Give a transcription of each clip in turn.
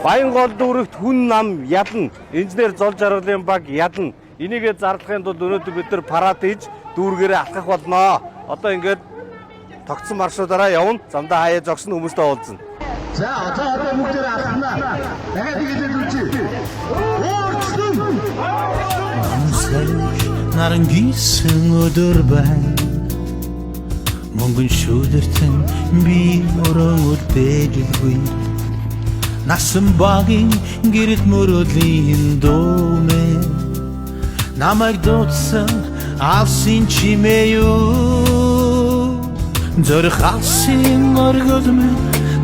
Баянгол дүүрэгт хүн нам ядна. Инженер зол жаргалын баг ядна. Энийгээ зарлахын тулд өнөөдөр бид нар парад хийж дүүргээрээ алхах болно. Одоо ингээд тогтсон маршрутаараа явна. Замдаа хаяа зогсно хүмүүстэй уулзна. За одоо бүгдээр алхана. Дахиад игээд үлчээ. Өөрчлөн. Наран гисэн өдөр байна. Монгон шүдэртэн би өрөөр бэлгүй. Насан багийн гэрэл мөрөлийн дөөмэ. Намайг дуудсан алсын чимээ юу. Зүрх алсын оргол минь,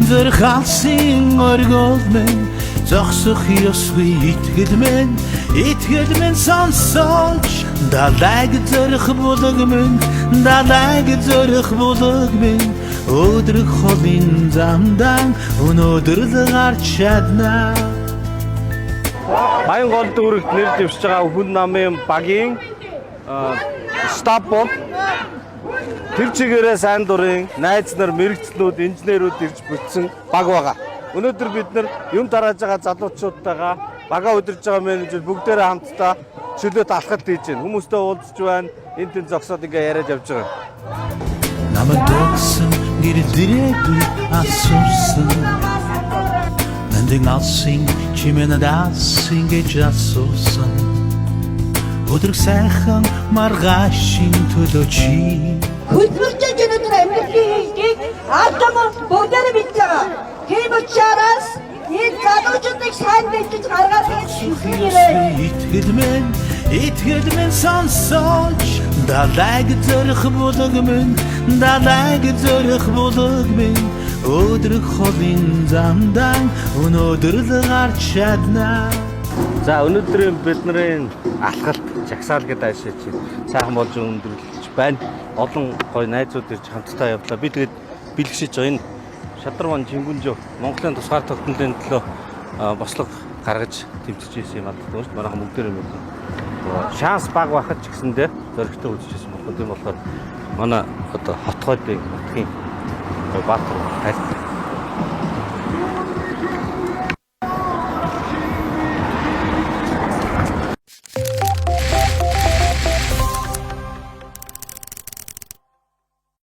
зүрх алсын оргол минь. Зогсох ёсгүй итгэл минь сонсож. Далайг зүрх булаг минь, далайг зүрх булаг минь. Өдрөх холын замдан өнөөдөр л гарч чадна. Баянгол дүүрэгт нэр дэвшиж байгаа хүн намын багийн стаб бол тэр чигээрээ сайн дурын найз нар, мэрэгчлүүд, инженерүүд ирж бүтсэн баг байгаа. Өнөөдөр бид нар юм тарааж байгаа залуучуудтайгаа бага удирж байгаа менежер бүгдээрээ хамтдаа чөлөөт алхалт хийж байна. Хүмүүстэй уулзж байна. Энд тэн зогсоод ингээ яриад явж байгаа. Намайг дуудсан гэрэлдэрээгүй асуусан. Нандин алсын чимээ надаас ингэж асуусан. Өдөр сайхан маргаашийн төлөө чи хөдөлмөртэй өнөөдөр амьдралын хэлгийг автомат бүгдээрээ мэдж байгаа. Тийм учраас энэ залуучуудыг сайн бэлдэж гаргаад ирээ. Итгэл минь сонсож. Далайг зүрх булаг минь, далайг зүрх булаг минь. Өдрөх холын замдан өнөөдөр л гарч чадна. За өнөөдрийн бидний алхалт жагсаал гэдэг ашиг чинь сайхан болж өндөрлөж байна. Олон гоё найзууд ирж хамтдаа явлаа. Би тэгээд бэлгшиж байгаа энэ Шадарман Чингүнжөө Монголын тусгаар тогтнолын төлөө бослого гаргаж тэмцэж ирсэн юм аа. Өөрөөр манайхан бүгдээр юм байна. Шанс баг байхад ч гэсэндээ зөрөгтэй үзчихсэн болох. Тийм болохоор манай одоо хотгойдын хотгийн Баатар